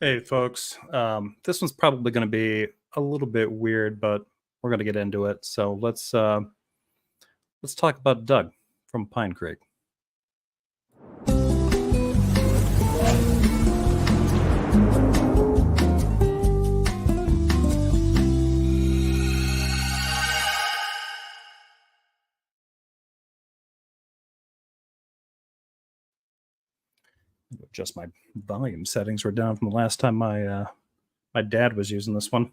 Hey, folks. This one's probably going to be a little bit weird, but we're going to get into it. So let's talk about Doug from PineCreek. Just my volume settings were down from the last time my dad was using this one.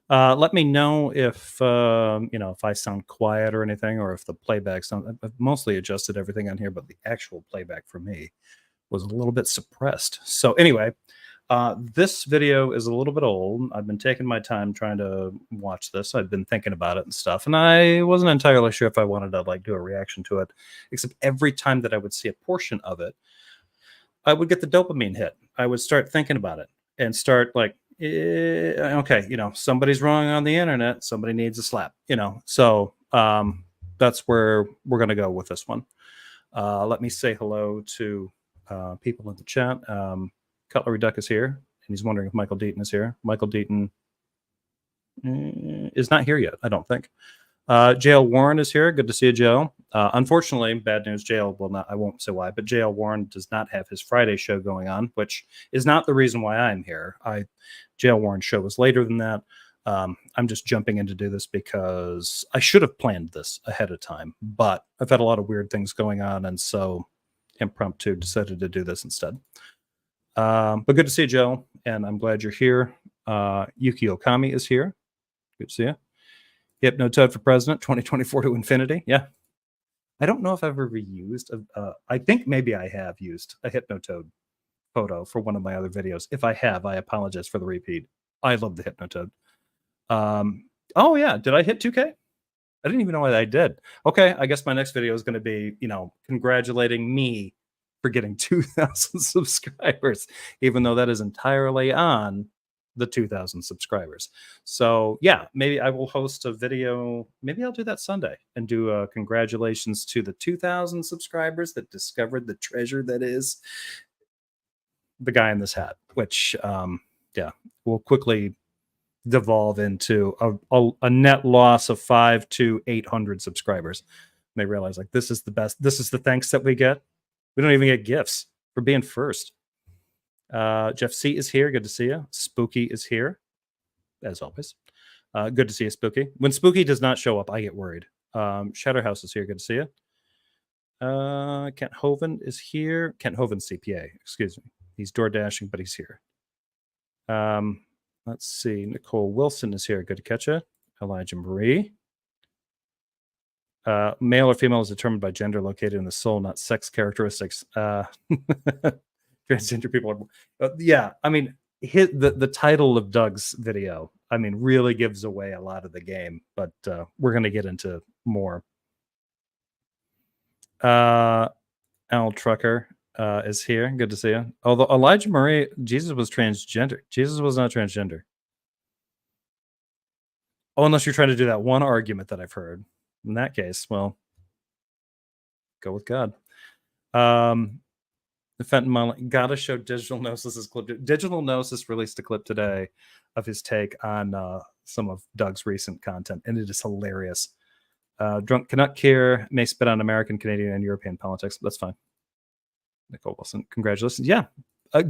Let me know if if I sound quiet or anything, or if the playback sound. I've mostly adjusted everything on here, but the actual playback for me was a little bit suppressed. So anyway, this video is a little bit old. I've been taking my time trying to watch this. I've been thinking about it and stuff, and I wasn't entirely sure if I wanted to do a reaction to it. Except every time that I would see a portion of it, I would get the dopamine hit. I would start thinking about it and start okay, somebody's wrong on the internet. Somebody needs a slap, So that's where we're going to go with this one. Let me say hello to people in the chat. Cutlery Duck is here, and he's wondering if Michael Deaton is here. Michael Deaton is not here yet, I don't think. JL Warren is here. Good to see you, Joe. Unfortunately, bad news. JL will not. I won't say why, but JL Warren does not have his Friday show going on, which is not the reason why I'm here. JL Warren's show was later than that. I'm just jumping in to do this because I should have planned this ahead of time, but I've had a lot of weird things going on, and so impromptu decided to do this instead. But good to see you, Joe, and I'm glad you're here. Yuki Okami is here. Good to see you. Hypnotoad for President 2024 to infinity. Yeah. I don't know if I've ever used, I think maybe I have used a Hypnotoad photo for one of my other videos. If I have, I apologize for the repeat. I love the Hypnotoad. Oh, yeah. Did I hit 2K? I didn't even know I did. Okay. I guess my next video is going to be, congratulating me for getting 2,000 subscribers, even though that is entirely on the 2,000 subscribers. So yeah, maybe I will host a video. Maybe I'll do that Sunday and do congratulations to the 2,000 subscribers that discovered the treasure that is the guy in this hat, which will quickly devolve into a net loss of 500 to 800 subscribers. And they realize this is the best. This is the thanks that we get. We don't even get gifts for being first. Jeff C is here. Good to see you. Spooky is here, as always. Good to see you, Spooky. When Spooky does not show up, I get worried. Shatterhouse is here. Good to see you. Kent Hoven is here. Kent Hoven CPA. Excuse me. He's door dashing, but he's here. Let's see. Nicole Wilson is here. Good to catch you. Elijah Marie. Male or female is determined by gender located in the soul, not sex characteristics. Transgender people are, yeah. I mean, the title of Doug's video, really gives away a lot of the game. But we're going to get into more. Al Trucker is here. Good to see you. Although Elijah Marie, Jesus was transgender. Jesus was not transgender. Oh, unless you're trying to do that one argument that I've heard. In that case, well, go with God. The Fenton gotta show Digital Gnosis' clip. Digital Gnosis released a clip today of his take on some of Doug's recent content, and it is hilarious. Drunk Canuck here may spit on American, Canadian, and European politics. That's fine. Nicole Wilson, congratulations. Yeah.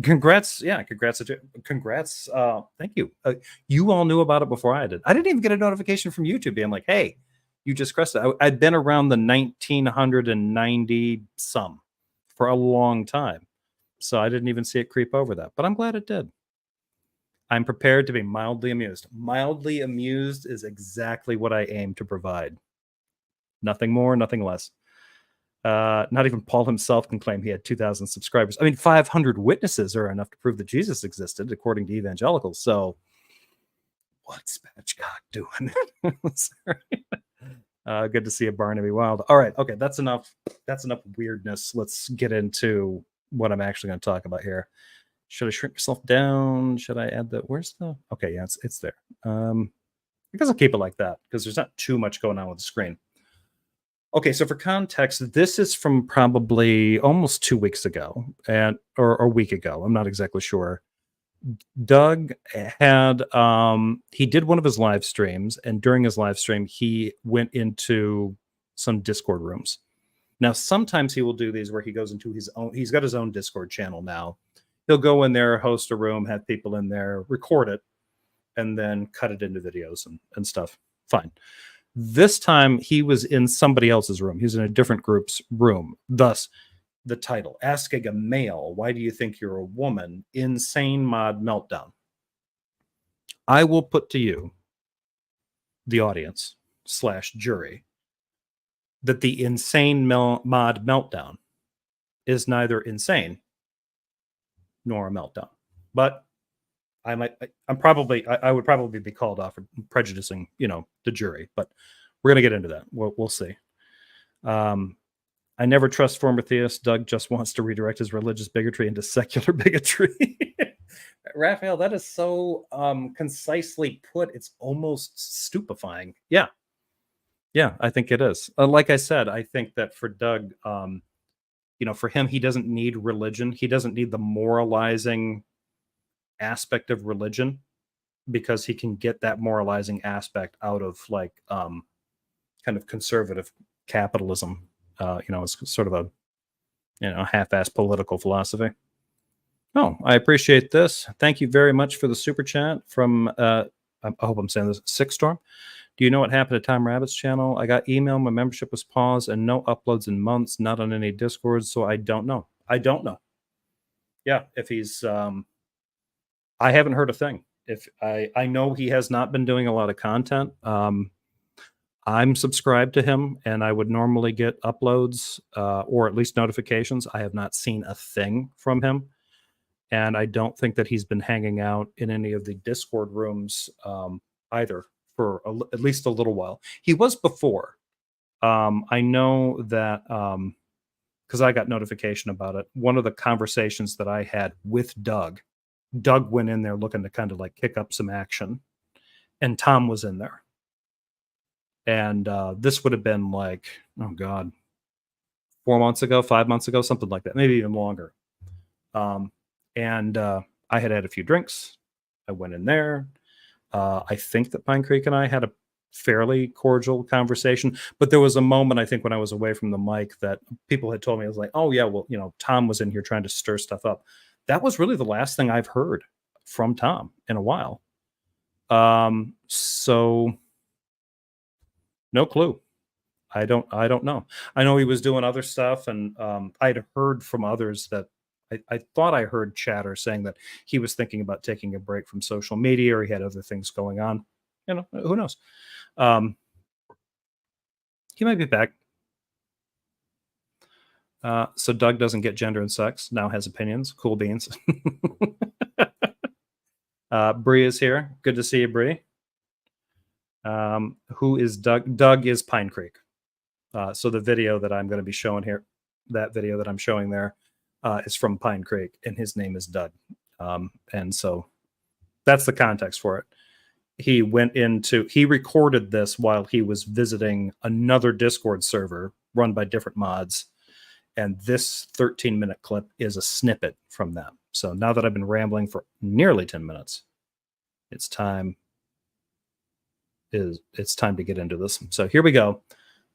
Congrats. Yeah, congrats. Congrats. Thank you. You all knew about it before I did. I didn't even get a notification from YouTube being like, hey, you just crushed it. I'd been around the 1990 some for a long time. So I didn't even see it creep over that, but I'm glad it did. I'm prepared to be mildly amused. Mildly amused is exactly what I aim to provide. Nothing more, nothing less. Not even Paul himself can claim he had 2,000 subscribers. 500 witnesses are enough to prove that Jesus existed, according to evangelicals. So what's Spatchcock doing? Sorry. Good to see you, Barnaby Wild. All right. Okay. That's enough. That's enough weirdness. Let's get into what I'm actually going to talk about here. Should I shrink myself down? Should I add that? Where's the, okay. Yeah, it's there. I guess I'll keep it like that because there's not too much going on with the screen. Okay. So for context, this is from probably almost 2 weeks ago or a week ago. I'm not exactly sure. Doug had he did one of his live streams, and during his live stream, he went into some Discord rooms. Now, sometimes he will do these where he goes into his own. He's got his own Discord channel now. He'll go in there, host a room, have people in there, record it, and then cut it into videos and stuff. Fine. This time he was in somebody else's room. He was in a different group's room. Thus, the title, Asking a Male, Why Do You Think You're a Woman? Insane Mod Meltdown. I will put to you, the audience / jury, that the insane mod meltdown is neither insane nor a meltdown. But I would probably be called off for prejudicing, the jury. But we're gonna get into that. We'll see. I never trust former theist. Doug just wants to redirect his religious bigotry into secular bigotry. Raphael, that is so concisely put. It's almost stupefying. Yeah, I think it is. Like I said, I think that for Doug, for him, he doesn't need religion. He doesn't need the moralizing aspect of religion, because he can get that moralizing aspect out of kind of conservative capitalism. It's sort of a half-assed political philosophy. Oh, I appreciate this. Thank you very much for the super chat from I hope I'm saying this, Six Storm. Do you know what happened to Tom Rabbit's channel? I got email, my membership was paused, and no uploads in months, not on any Discord, so I don't know. Yeah, if he's I haven't heard a thing. If I know he has not been doing a lot of content. I'm subscribed to him, and I would normally get uploads or at least notifications. I have not seen a thing from him, and I don't think that he's been hanging out in any of the Discord rooms either for at least a little while. He was before. I know that because I got notification about it. One of the conversations that I had with Doug went in there looking to kind of kick up some action, and Tom was in there. And this would have been 4 months ago, 5 months ago, something like that, maybe even longer. And I had a few drinks. I went in there. I think that PineCreek and I had a fairly cordial conversation, but there was a moment, I think, when I was away from the mic that people had told me, I was like, oh yeah, well, Tom was in here trying to stir stuff up. That was really the last thing I've heard from Tom in a while. So no clue. I don't know. I know he was doing other stuff, and I'd heard from others that I thought I heard chatter saying that he was thinking about taking a break from social media, or he had other things going on. Who knows? He might be back. So Doug doesn't get gender and sex, now has opinions. Cool beans. Bree is here. Good to see you, Bree. Who is Doug? Doug is PineCreek. So the video that I'm going to be showing here, that video that I'm showing there, is from PineCreek, and his name is Doug. And so that's the context for it. He recorded this while he was visiting another Discord server run by different mods. And this 13-minute clip is a snippet from that. So now that I've been rambling for nearly 10 minutes, it's time to get into this. So here we go.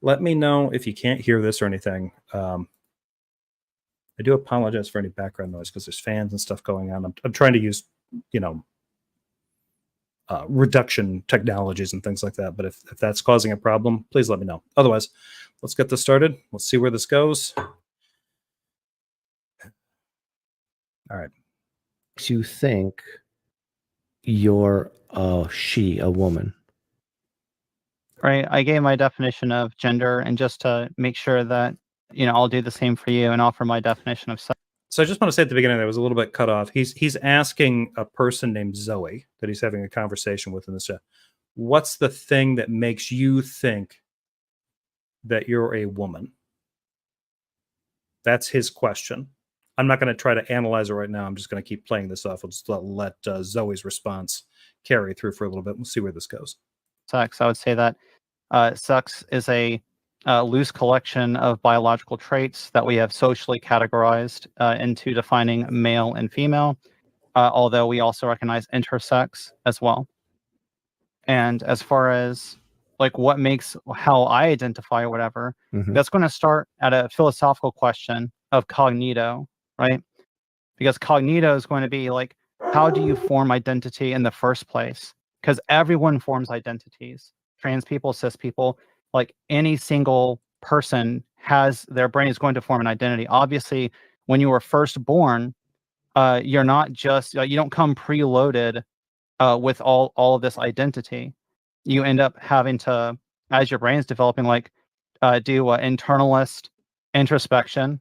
Let me know if you can't hear this or anything. I do apologize for any background noise because there's fans and stuff going on. I'm trying to use, reduction technologies and things like that. But if that's causing a problem, please let me know. Otherwise, let's get this started. Let's see where this goes. All right. Makes you think you're a woman. Right. I gave my definition of gender, and just to make sure that, I'll do the same for you and offer my definition of sex. So I just want to say at the beginning, there was a little bit cut off. He's asking a person named Zoe that he's having a conversation with in this chat. What's the thing that makes you think that you're a woman? That's his question. I'm not going to try to analyze it right now. I'm just going to keep playing this off. We'll just let Zoe's response carry through for a little bit. We'll see where this goes. Sex. I would say that sex is a loose collection of biological traits that we have socially categorized into defining male and female. although we also recognize intersex as well. And as far as like what makes how I identify or whatever, that's going to start at a philosophical question of cognito, right? Because cognito is going to be like, how do you form identity in the first place? Because everyone forms identities. Trans people, cis people, like any single person has their brain is going to form an identity. Obviously, when you were first born, you're not just you don't come preloaded with all of this identity. You end up having to, as your brain's developing, like do internalist introspection,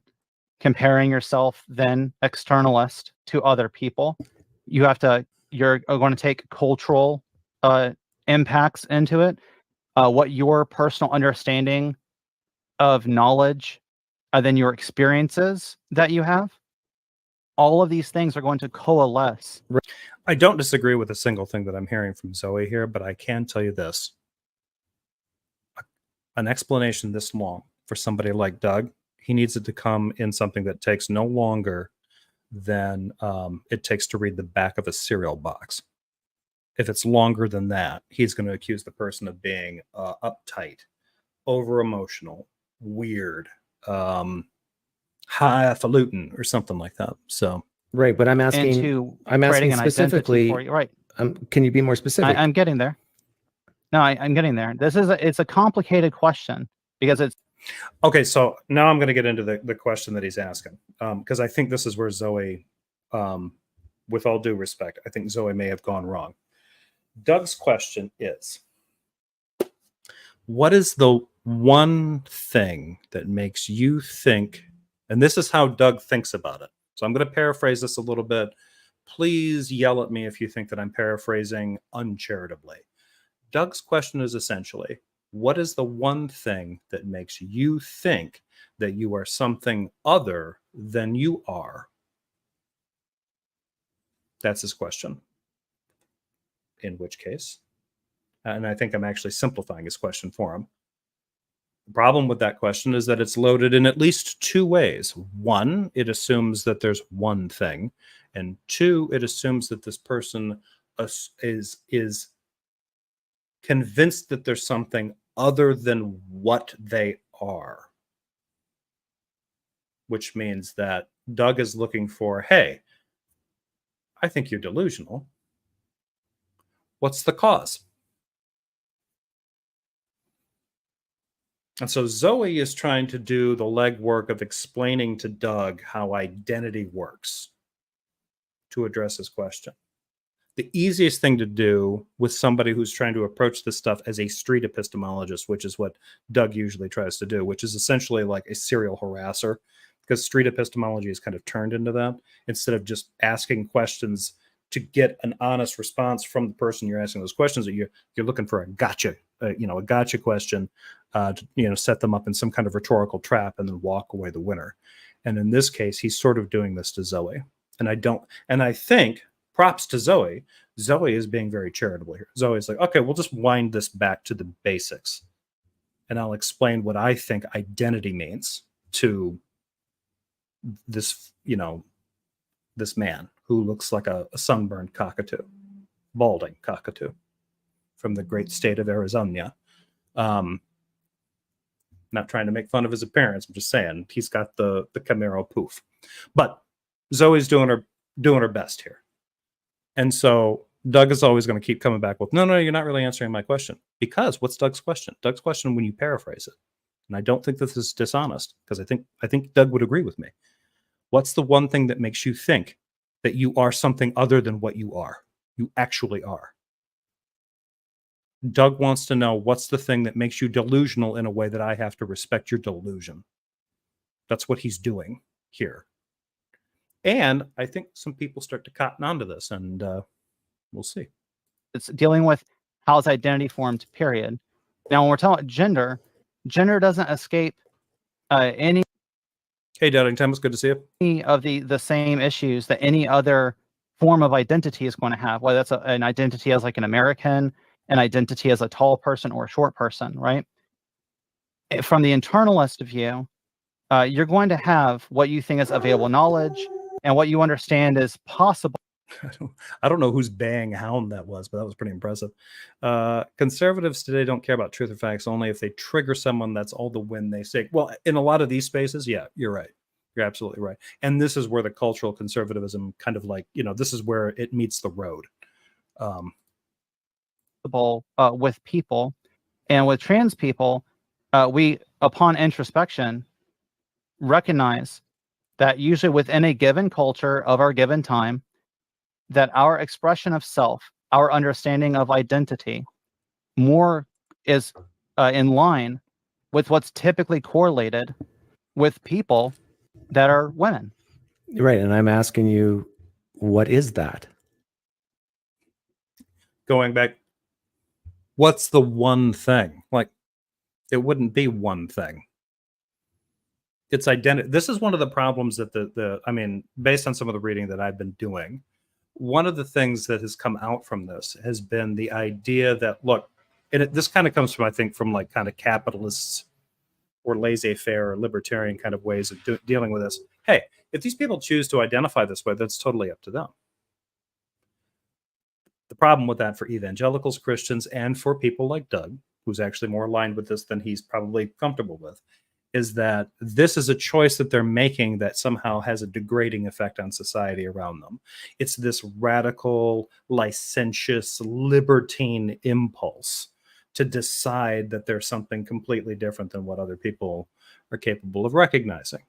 comparing yourself then externalist to other people. You're going to take cultural impacts into it, what your personal understanding of knowledge, then your experiences that you have. All of these things are going to coalesce. I don't disagree with a single thing that I'm hearing from Zoe here, but I can tell you this. An explanation this long for somebody like Doug, he needs it to come in something that takes no longer than it takes to read the back of a cereal box. If it's longer than that, he's going to accuse the person of being uptight, over-emotional, weird, highfalutin, or something like that. So right, but I'm asking specifically. For you. Right? Can you be more specific? I'm getting there. No, I'm getting there. It's a complicated question because it's okay. So now I'm going to get into the question that he's asking, because I think this is where Zoe, with all due respect, I think Zoe may have gone wrong. Doug's question is, what is the one thing that makes you think, and this is how Doug thinks about it. So I'm going to paraphrase this a little bit. Please yell at me if you think that I'm paraphrasing uncharitably. Doug's question is essentially, what is the one thing that makes you think that you are something other than you are? That's his question. In which case, and I think I'm actually simplifying his question for him. The problem with that question is that it's loaded in at least two ways. One, it assumes that there's one thing. And two, it assumes that this person is convinced that there's something other than what they are. Which means that Doug is looking for, hey, I think you're delusional. What's the cause? And so Zoe is trying to do the legwork of explaining to Doug how identity works to address his question. The easiest thing to do with somebody who's trying to approach this stuff as a street epistemologist, which is what Doug usually tries to do, which is essentially like a serial harasser, because street epistemology is kind of turned into that. Instead of just asking questions to get an honest response from the person you're asking those questions, that you're looking for a gotcha, a gotcha question, to set them up in some kind of rhetorical trap and then walk away the winner. And in this case, he's sort of doing this to Zoe. And I think, props to Zoe, Zoe is being very charitable here. Zoe's like, okay, we'll just wind this back to the basics. And I'll explain what I think identity means to this, this man who looks like a sunburned cockatoo, balding cockatoo from the great state of Arizona. Not trying to make fun of his appearance. I'm just saying he's got the Camaro poof. But Zoe's doing her best here. And so Doug is always going to keep coming back with, no, you're not really answering my question. Because what's Doug's question? Doug's question, when you paraphrase it, and I don't think this is dishonest, because I think Doug would agree with me. What's the one thing that makes you think that you are something other than what you are? You actually are. Doug wants to know, what's the thing that makes you delusional in a way that I have to respect your delusion? That's what he's doing here. And I think some people start to cotton onto this, and we'll see. It's dealing with how's identity formed, period. Now, when we're talking about gender doesn't escape any. Hey, Doubting Thomas, good to see you. Any of the same issues that any other form of identity is going to have, whether that's an identity as like an American, an identity as a tall person or a short person, right? From the internalist view, you're going to have what you think is available knowledge and what you understand is possible. I don't know whose baying hound that was, but that was pretty impressive. Conservatives today don't care about truth or facts, only if they trigger someone. That's all the win they seek. Well, in a lot of these spaces, yeah, you're right. You're absolutely right. And this is where the cultural conservatism kind of like, this is where it meets the road. With people, and with trans people, we, upon introspection, recognize that usually within a given culture of our given time, that our expression of self, our understanding of identity, more is in line with what's typically correlated with people that are women. Right. And I'm asking you, what is that? Going back, what's the one thing? Like, it wouldn't be one thing. It's identity. This is one of the problems that I mean, based on some of the reading that I've been doing, one of the things that has come out from this has been the idea that, look, and this kind of comes from, I think, from like kind of capitalists or laissez-faire or libertarian kind of ways of dealing with this. Hey, if these people choose to identify this way, that's totally up to them. The problem with that for evangelicals, Christians, and for people like Doug, who's actually more aligned with this than he's probably comfortable with, is that this is a choice that they're making that somehow has a degrading effect on society around them. It's this radical, licentious, libertine impulse to decide that there's something completely different than what other people are capable of recognizing.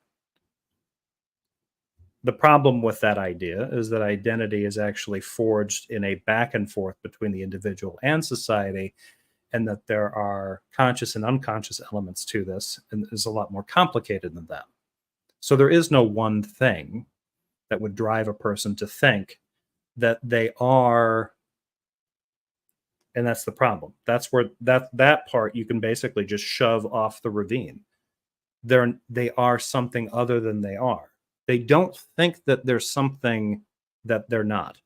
The problem with that idea is that identity is actually forged in a back and forth between the individual and society, and that there are conscious and unconscious elements to this, and is a lot more complicated than that. So there is no one thing that would drive a person to think that they are, and that's the problem. That's where that part you can basically just shove off the ravine. They are something other than they are. They don't think that there's something that they're not,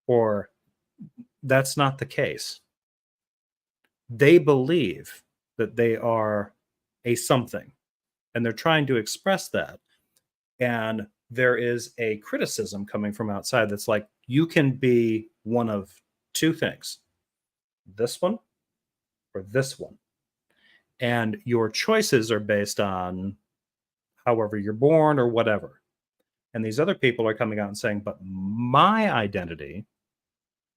or that's not the case. They believe that they are a something, and they're trying to express that. And there is a criticism coming from outside that's like, you can be one of two things, this one or this one. And your choices are based on however you're born or whatever. And these other people are coming out and saying, but my identity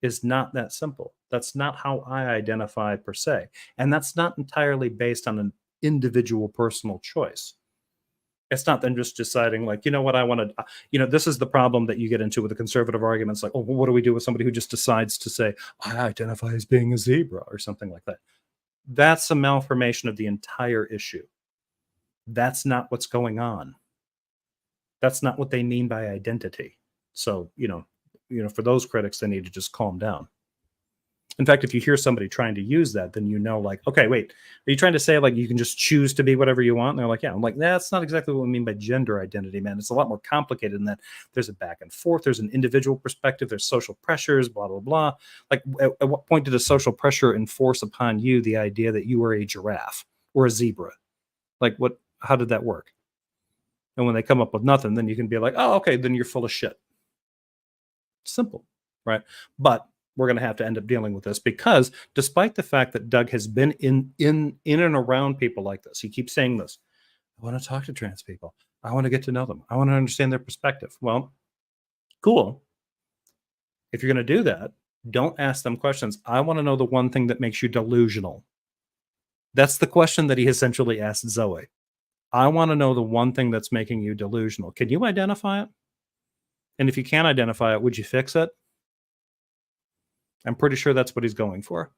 is not that simple. That's not how I identify per se. And that's not entirely based on an individual personal choice. It's not them just deciding like, you know what, I want to, this is the problem that you get into with the conservative arguments. Like, oh, well, what do we do with somebody who just decides to say, I identify as being a zebra or something like that? That's a malformation of the entire issue. That's not what's going on. That's not what they mean by identity. So, for those critics, they need to just calm down. In fact, if you hear somebody trying to use that, then like, okay, wait, are you trying to say like you can just choose to be whatever you want? And they're like, yeah. I'm like, that's not exactly what we mean by gender identity, man. It's a lot more complicated than that. There's a back and forth. There's an individual perspective. There's social pressures, blah, blah, blah. Like, at what point did a social pressure enforce upon you the idea that you were a giraffe or a zebra? Like, how did that work? And when they come up with nothing, then you can be like, oh, okay, then you're full of shit. Simple, right? But we're going to have to end up dealing with this because despite the fact that Doug has been in and around people like this, he keeps saying this, I want to talk to trans people. I want to get to know them. I want to understand their perspective. Well, cool. If you're going to do that, don't ask them questions. I want to know the one thing that makes you delusional. That's the question that he essentially asked Zoe. I want to know the one thing that's making you delusional. Can you identify it? And if you can't identify it, would you fix it? I'm pretty sure that's what he's going for.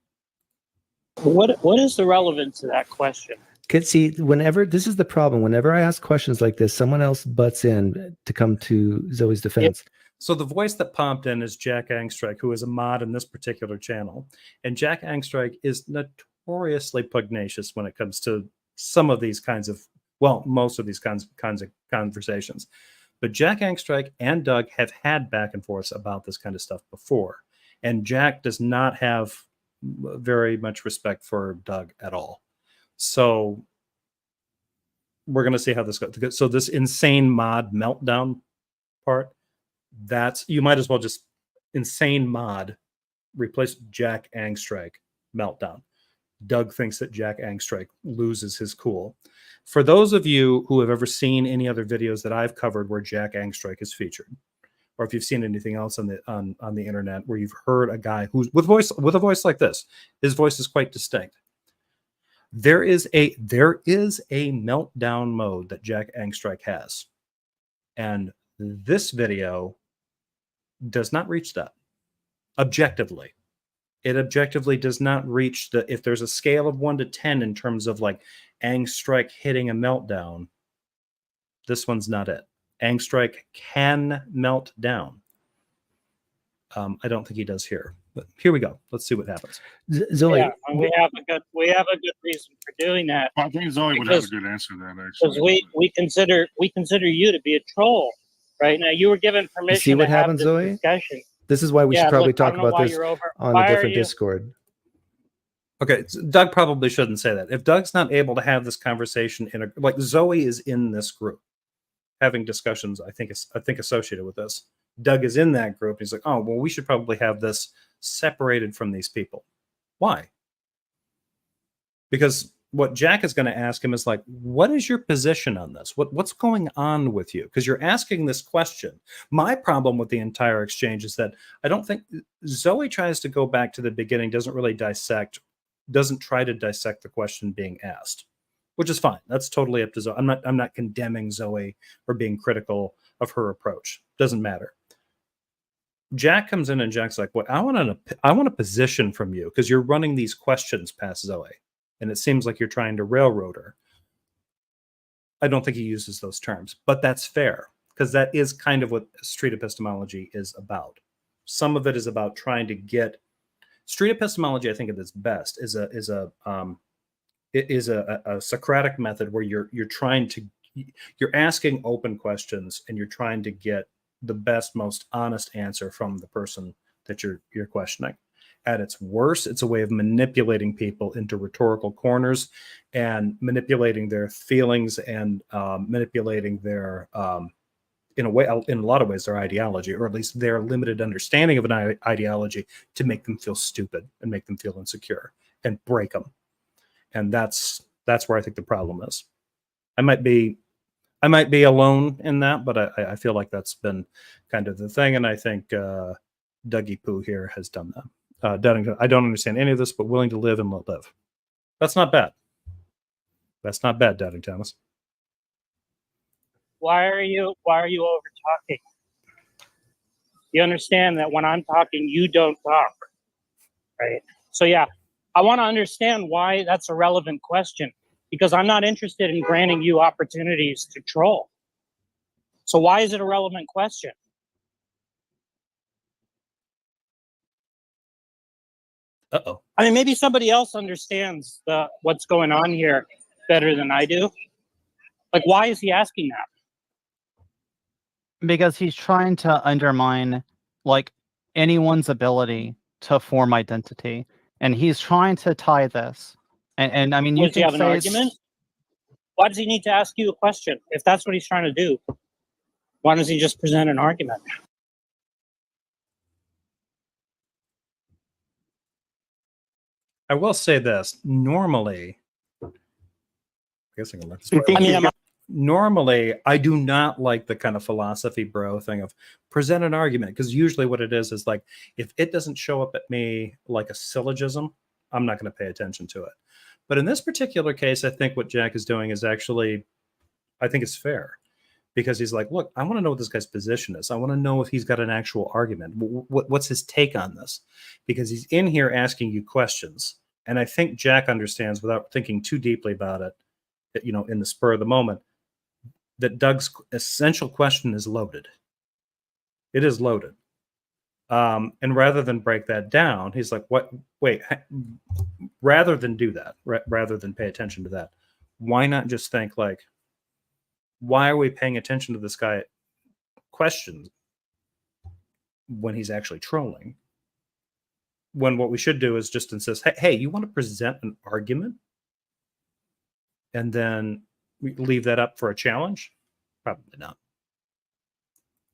What is the relevance of that question? See, this is the problem. Whenever I ask questions like this, someone else butts in to come to Zoe's defense. Yep. So the voice that popped in is Jack Angstreich, who is a mod in this particular channel. And Jack Angstreich is notoriously pugnacious when it comes to some of these kinds of, most of these kinds of conversations. But Jack Angstreich and Doug have had back and forth about this kind of stuff before. And Jack does not have very much respect for Doug at all. So we're going to see how this goes. So this insane mod meltdown part, you might as well just insane mod replaced Jack Angstrike meltdown. Doug thinks that Jack Angstrike loses his cool. For those of you who have ever seen any other videos that I've covered where Jack Angstrike is featured, or if you've seen anything else on the internet where you've heard a guy who's with a voice like this, his voice is quite distinct. There is a meltdown mode that Jack Angstrike has, and this video does not reach that objectively. It objectively does not reach the, if there's a scale of 1 to 10 in terms of like Angstrike hitting a meltdown, this one's not it. Angstrike can melt down. I don't think he does here, but here we go. Let's see what happens. Zoe, Yeah, and we have a good reason for doing that. I think Zoe would have a good answer to that, Because actually. we consider you to be a troll right now. You were given permission see what to have happens, this Zoe? discussion. this is why we should Yeah, probably look, I talk don't know about why this you're over. on Why a are different you- Discord. Okay, Doug probably shouldn't say that. If Doug's not able to have this conversation in a, like Zoe is in this group having discussions, I think associated with this. Doug is in that group. He's like, oh, well, we should probably have this separated from these people. Why? Because what Jack is going to ask him is like, what is your position on this? What's going on with you? Because you're asking this question. My problem with the entire exchange is that I don't think Zoe tries to go back to the beginning, doesn't try to dissect the question being asked, which is fine. That's totally up to Zoe. I'm not condemning Zoe or being critical of her approach. Doesn't matter. Jack comes in and Jack's like, "What? I want a position from you because you're running these questions past Zoe, and it seems like you're trying to railroad her." I don't think he uses those terms, but that's fair because that is kind of what street epistemology is about. Some of it is about trying to get street epistemology. I think at its best is a Socratic method where you're asking open questions and you're trying to get the best, most honest answer from the person that you're questioning. At its worst, it's a way of manipulating people into rhetorical corners and manipulating their feelings and manipulating their in a lot of ways their ideology, or at least their limited understanding of an ideology, to make them feel stupid and make them feel insecure and break them. And that's where I think the problem is. I might be alone in that, but I feel like that's been kind of the thing. And I think Dougie Poo here has done that. Duddington, I don't understand any of this, but willing to live and let live. That's not bad. That's not bad, Dudding Thomas. Why are you over talking? You understand that when I'm talking, you don't talk, right? So yeah, I want to understand why that's a relevant question, because I'm not interested in granting you opportunities to troll. So why is it a relevant question? Uh-oh. I mean, maybe somebody else understands what's going on here better than I do. Like, why is he asking that? Because he's trying to undermine like anyone's ability to form identity, and he's trying to tie this. And I mean, you Does he can have an say argument? Why does he need to ask you a question if that's what he's trying to do? Why doesn't he just present an argument? I will say this. Normally, I guess I can let this play. I mean, Normally, I do not like the kind of philosophy bro thing of present an argument, because usually what it is like, if it doesn't show up at me like a syllogism, I'm not going to pay attention to it. But in this particular case, I think what Jack is doing is actually, I think it's fair, because he's like, look, I want to know what this guy's position is. I want to know if he's got an actual argument. What's his take on this? Because he's in here asking you questions. And I think Jack understands, without thinking too deeply about it, that, you know, in the spur of the moment, that Doug's essential question is loaded. It is loaded. And rather than break that down, he's like, what? Wait, rather than do that, rather than pay attention to that, why not just think like, why are we paying attention to this guy questions when he's actually trolling? When what we should do is just insist, hey, you want to present an argument? And then we leave that up for a challenge? Probably not.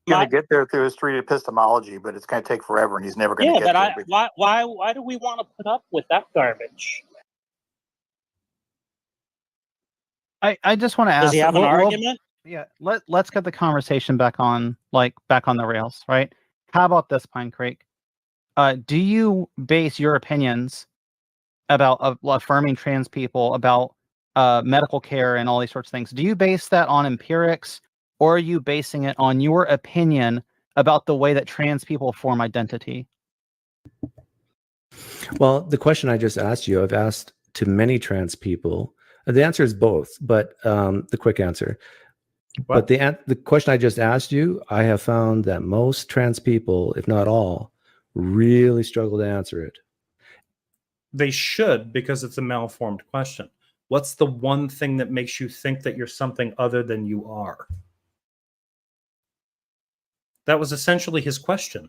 going to get there through his street epistemology, but it's going to take forever, and he's never going to get there. But why do we want to put up with that garbage? I just want to ask. Does he have an argument? Yeah, let's get the conversation back on the rails, right? How about this, PineCreek? Do you base your opinions about affirming trans people, about medical care and all these sorts of things? Do you base that on empirics, or are you basing it on your opinion about the way that trans people form identity? Well, the question I just asked you, I've asked to many trans people. The answer is both, but the quick answer. What? But the question I just asked you, I have found that most trans people, if not all, really struggle to answer it. They should, because it's a malformed question. What's the one thing that makes you think that you're something other than you are? That was essentially his question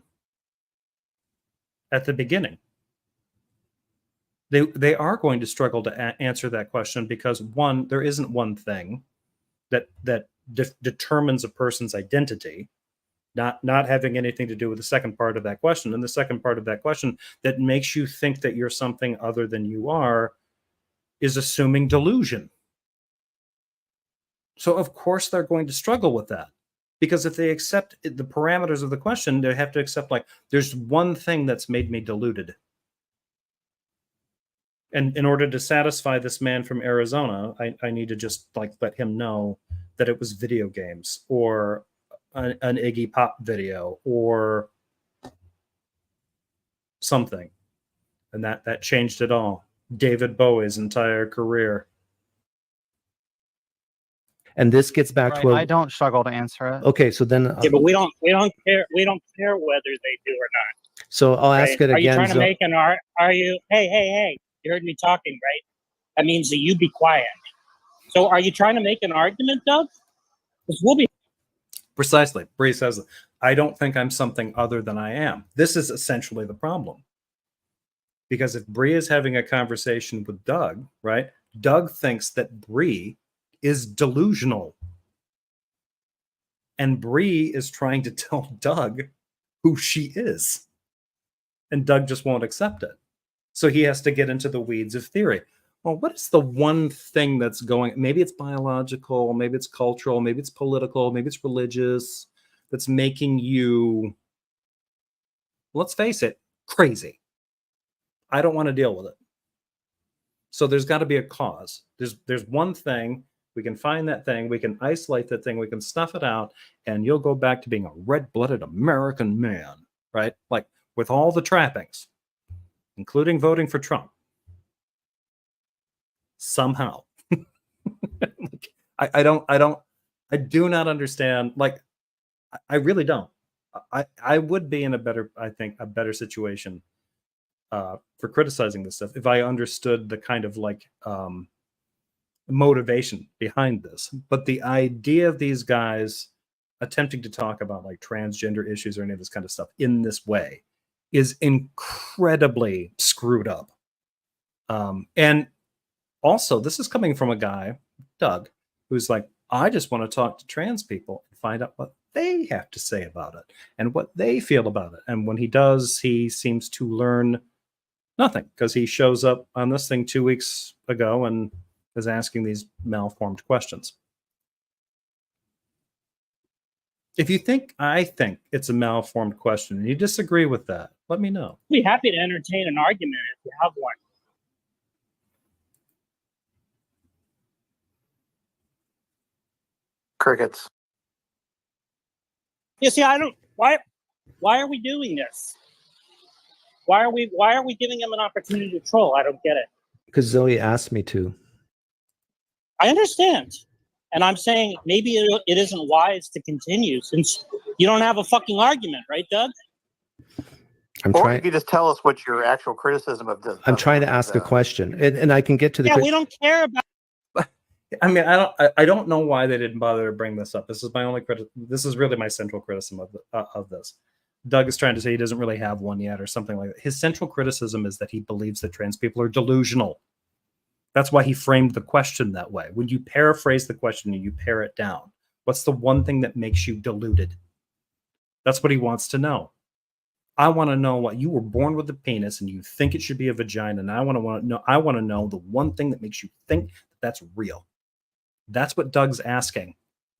at the beginning. They are going to struggle to answer that question because, one, there isn't one thing that determines a person's identity, not having anything to do with the second part of that question. And the second part of that question that makes you think that you're something other than you are is assuming delusion. So of course they're going to struggle with that, because if they accept the parameters of the question, they have to accept, like, there's one thing that's made me deluded. And in order to satisfy this man from Arizona, I need to just let him know that it was video games or an Iggy Pop video or something. And that changed it all. David Bowie's entire career. And this gets back to I don't struggle to answer it. Okay, so then Yeah, but we don't care whether they do or not. So I'll ask it again. Are you trying to make an art? Are you? Hey! You heard me talking, right? That means that you be quiet. So are you trying to make an argument, Doug? Because we'll be. Precisely. Bree says, I don't think I'm something other than I am. This is essentially the problem. Because if Bree is having a conversation with Doug, right? Doug thinks that Bree is delusional. And Bree is trying to tell Doug who she is. And Doug just won't accept it. So he has to get into the weeds of theory. Well, what is the one thing that's going? Maybe it's biological, maybe it's cultural, maybe it's political, maybe it's religious, that's making you, let's face it, crazy. I don't want to deal with it. So there's got to be a cause. There's one thing. We can find that thing. We can isolate that thing. We can snuff it out, and you'll go back to being a red-blooded American man, right? Like, with all the trappings, including voting for Trump. Somehow. I do not understand. Like, I really don't. I would be in a better situation for criticizing this stuff if I understood the kind of motivation behind this. But the idea of these guys attempting to talk about transgender issues or any of this kind of stuff in this way is incredibly screwed up. And also, this is coming from a guy, Doug, who's like, I just want to talk to trans people and find out what they have to say about it and what they feel about it. And when he does, he seems to learn nothing, because he shows up on this thing 2 weeks ago and is asking these malformed questions. If you think I think it's a malformed question and you disagree with that, let me know. I'd be happy to entertain an argument if you have one. Crickets. You see, I don't. Why are we doing this? Why are we giving him an opportunity to troll? I don't get it. Because Zoe asked me to. I understand. And I'm saying maybe it isn't wise to continue since you don't have a fucking argument, right, Doug? Or you could just tell us what your actual criticism of this. I'm trying to ask a question, and I can get to the. Yeah, we don't care about. I mean, I don't know why they didn't bother to bring this up. This is my only This is really my central criticism of this. Doug is trying to say he doesn't really have one yet, or something like that. His central criticism is that he believes that trans people are delusional. That's why he framed the question that way. When you paraphrase the question and you pare it down, what's the one thing that makes you deluded? That's what he wants to know. I want to know what you were born with a penis and you think it should be a vagina. And I want to know the one thing that makes you think that's real. That's what Doug's asking,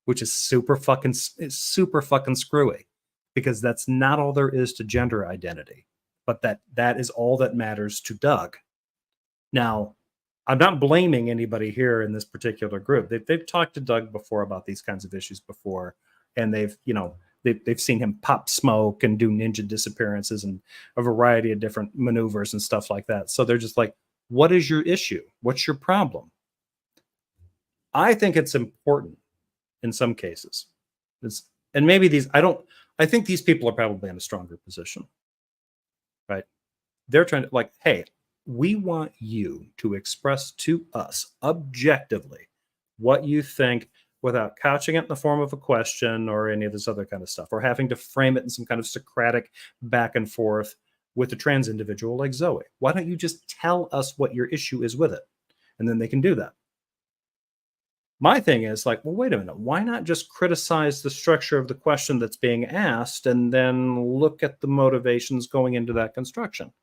which is super fucking screwy, because that's not all there is to gender identity, but that is all that matters to Doug. Now, I'm not blaming anybody here in this particular group. They've talked to Doug before about these kinds of issues before, and they've seen him pop smoke and do ninja disappearances and a variety of different maneuvers and stuff like that. So they're just like, what is your issue? What's your problem? I think it's important in some cases. And maybe I think these people are probably in a stronger position, right? They're trying to like, hey, we want you to express to us objectively what you think without couching it in the form of a question or any of this other kind of stuff, or having to frame it in some kind of Socratic back and forth with a trans individual like Zoe. Why don't you just tell us what your issue is with it? And then they can do that. My thing is like, well, wait a minute. Why not just criticize the structure of the question that's being asked and then look at the motivations going into that construction?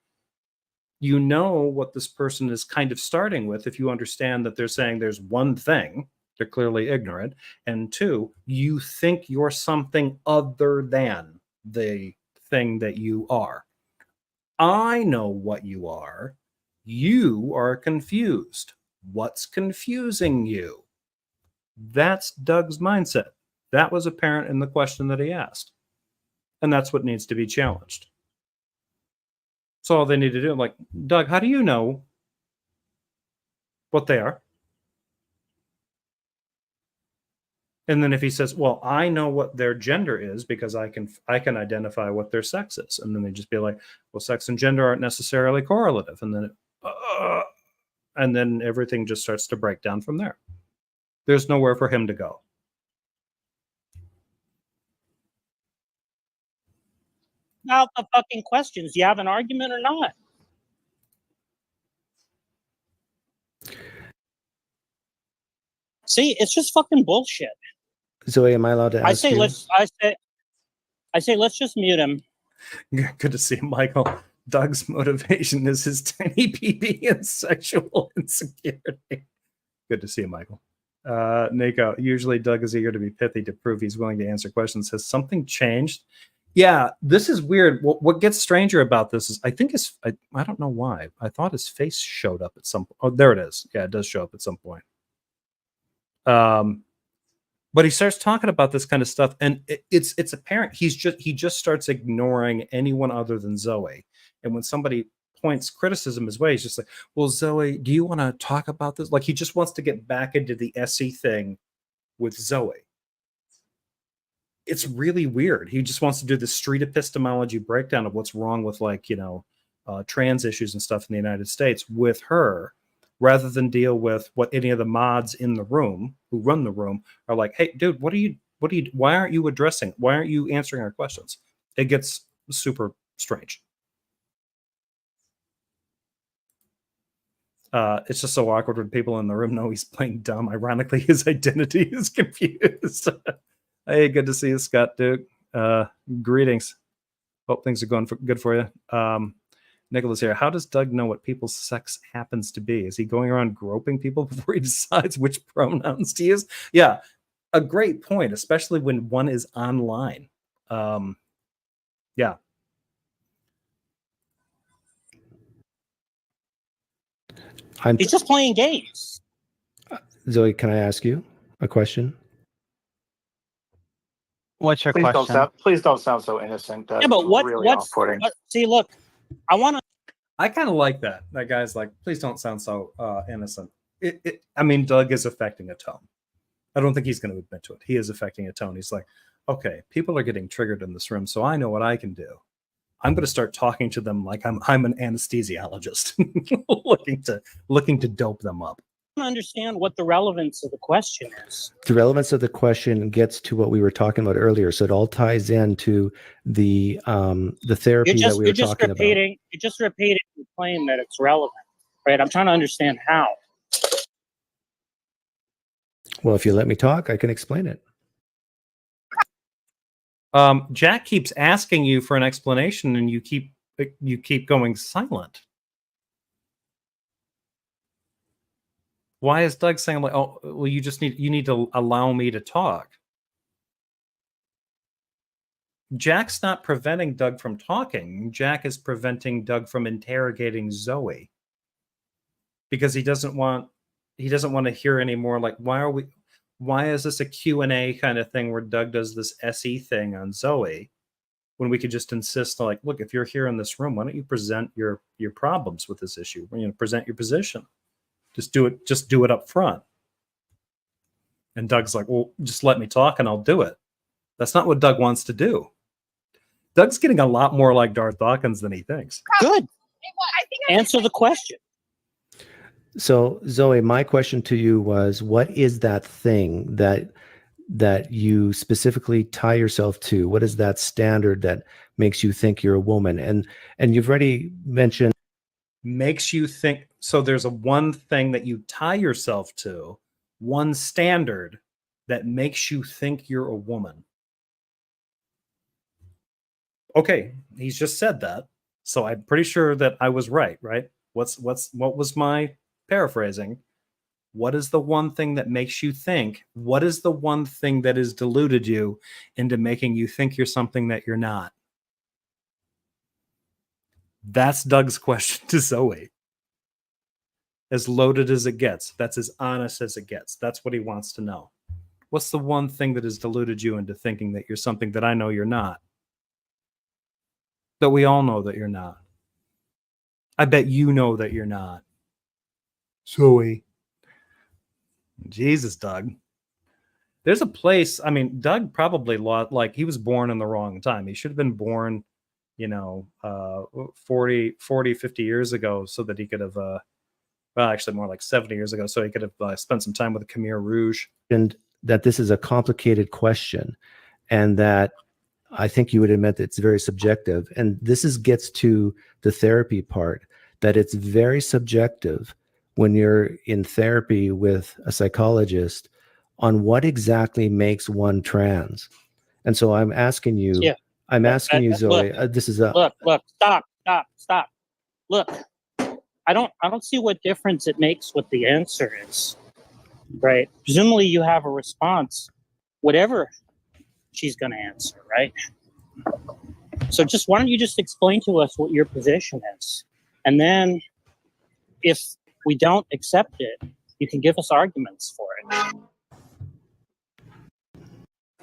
You know what this person is kind of starting with if you understand that they're saying there's one thing. They're clearly ignorant. And two, you think you're something other than the thing that you are. I know what you are. You are confused. What's confusing you? That's Doug's mindset. That was apparent in the question that he asked. And that's what needs to be challenged. So all they need to do, like, Doug, how do you know what they are? And then if he says, well, I know what their gender is because I can identify what their sex is. And then they just be like, well, sex and gender aren't necessarily correlative. And then everything just starts to break down from there. There's nowhere for him to go. About the fucking questions. Do you have an argument or not? See, it's just fucking bullshit. Zoe, am I allowed to ask you? I say let's just mute him. Good to see Michael. Doug's motivation is his tiny PB and sexual insecurity. Good to see you, Michael. Nico, usually Doug is eager to be pithy to prove he's willing to answer questions. Has something changed? Yeah, this is weird. What gets stranger about this is I don't know why. I thought his face showed up at some point. Oh, there it is. Yeah, it does show up at some point. But he starts talking about this kind of stuff, and it's apparent he just starts ignoring anyone other than Zoe. And when somebody points criticism his way, he's just like, well, Zoe, do you want to talk about this? Like, he just wants to get back into the SE thing with Zoe. It's really weird. He just wants to do the street epistemology breakdown of what's wrong with, like, trans issues and stuff in the United States with her, rather than deal with what any of the mods in the room who run the room are like. Hey, dude, why aren't you answering our questions? It gets super strange. It's just so awkward when people in the room know he's playing dumb. Ironically, his identity is confused. Hey, good to see you, Scott Duke. Greetings. Hope things are going good for you. Nicholas here. How does Doug know what people's sex happens to be? Is he going around groping people before he decides which pronouns to use? Yeah, a great point, especially when one is online. Yeah. He's just playing games. Zoe, can I ask you a question? What's your question? Please don't sound so innocent. Yeah, but see, look, I kind of like that. That guy's like, please don't sound so innocent. I mean, Doug is affecting a tone. I don't think he's going to admit to it. He is affecting a tone. He's like, okay, people are getting triggered in this room, so I know what I can do. I'm going to start talking to them like I'm an anesthesiologist, looking to dope them up. I don't understand what the relevance of the question is. The relevance of the question gets to what we were talking about earlier, so it all ties into the therapy that we were talking about. You're just repeating the claim that it's relevant, right? I'm trying to understand how. Well, if you let me talk, I can explain it. Jack keeps asking you for an explanation, and you keep going silent. Why is Doug saying like, "Oh, well, you need to allow me to talk"? Jack's not preventing Doug from talking. Jack is preventing Doug from interrogating Zoe because he doesn't want to hear any more like, why is this a Q&A kind of thing where Doug does this SE thing on Zoe when we could just insist like, look, if you're here in this room, why don't you present your problems with this issue? Present your position. Just do it up front. And Doug's like, well, just let me talk and I'll do it. That's not what Doug wants to do. Doug's getting a lot more like Darth Dawkins than he thinks. Good. Answer the question. So, Zoe, my question to you was, what is that thing that you specifically tie yourself to? What is that standard that makes you think you're a woman? And you've already mentioned makes you think. So there's a one thing that you tie yourself to, one standard that makes you think you're a woman. Okay, he's just said that. So I'm pretty sure that I was right? What was my paraphrasing? What is the one thing that makes you think? What is the one thing that has deluded you into making you think you're something that you're not? That's Doug's question to Zoe. As loaded as it gets. That's as honest as it gets. That's what he wants to know. What's the one thing that has deluded you into thinking that you're something that I know you're not? That we all know that you're not. I bet you know that you're not. Zoe. Jesus, Doug. There's a place, I mean, Doug probably like he was born in the wrong time. He should have been born, 40, 50 years ago so that he could have, well, actually more like 70 years ago, so he could have spent some time with the Khmer Rouge. And that this is a complicated question, and that I think you would admit that it's very subjective. And this gets to the therapy part, that it's very subjective when you're in therapy with a psychologist on what exactly makes one trans. And so I'm asking you, Zoe, this is look, stop. Look, I don't see what difference it makes what the answer is, right? Presumably you have a response, whatever she's going to answer, right? So why don't you just explain to us what your position is? And then if we don't accept it, you can give us arguments for it.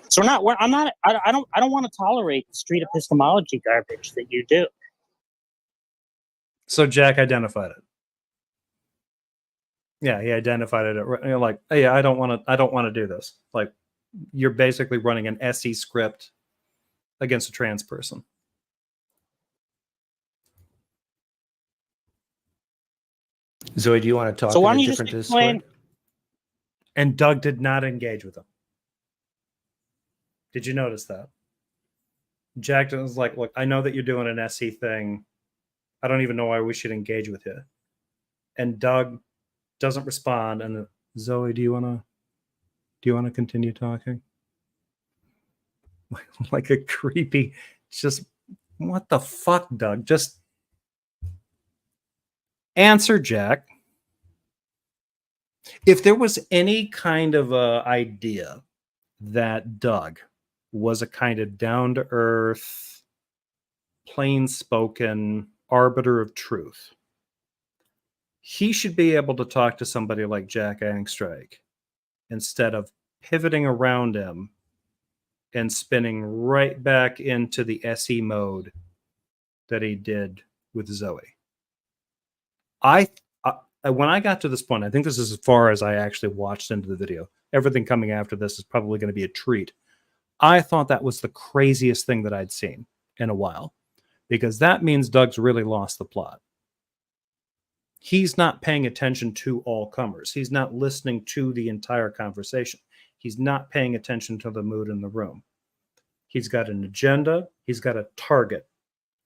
So I don't want to tolerate the street epistemology garbage that you do. So Jack identified it. Yeah, he identified it. Like, hey, I don't want to do this. Like, you're basically running an SE script against a trans person. Zoe, do you want to talk? So why don't you just explain? And Doug did not engage with him. Did you notice that? Jack was like, look, I know that you're doing an SE thing. I don't even know why we should engage with you. And Doug doesn't respond. And Zoe, do you want to continue talking? Like a creepy, just what the fuck, Doug? Just answer, Jack. If there was any kind of idea that Doug was a kind of down-to-earth, plain-spoken arbiter of truth, he should be able to talk to somebody like Jack Angstrike instead of pivoting around him and spinning right back into the SE mode that he did with Zoe. When I got to this point, I think this is as far as I actually watched into the video. Everything coming after this is probably going to be a treat. I thought that was the craziest thing that I'd seen in a while, because that means Doug's really lost the plot. He's not paying attention to all comers. He's not listening to the entire conversation. He's not paying attention to the mood in the room. He's got an agenda. He's got a target.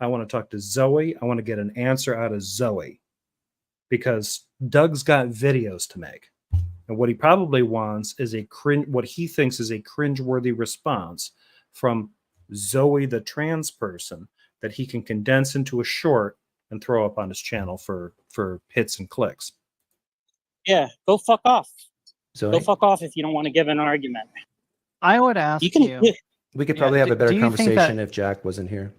I want to talk to Zoe. I want to get an answer out of Zoe, because Doug's got videos to make. And what he probably wants is what he thinks is a cringeworthy response from Zoe the trans person that he can condense into a short and throw up on his channel for hits and clicks. Yeah, go fuck off. Zoe? Go fuck off if you don't want to give an argument. I would ask You can. you. We could Yeah, probably have a better do you think conversation that- if Jack wasn't here.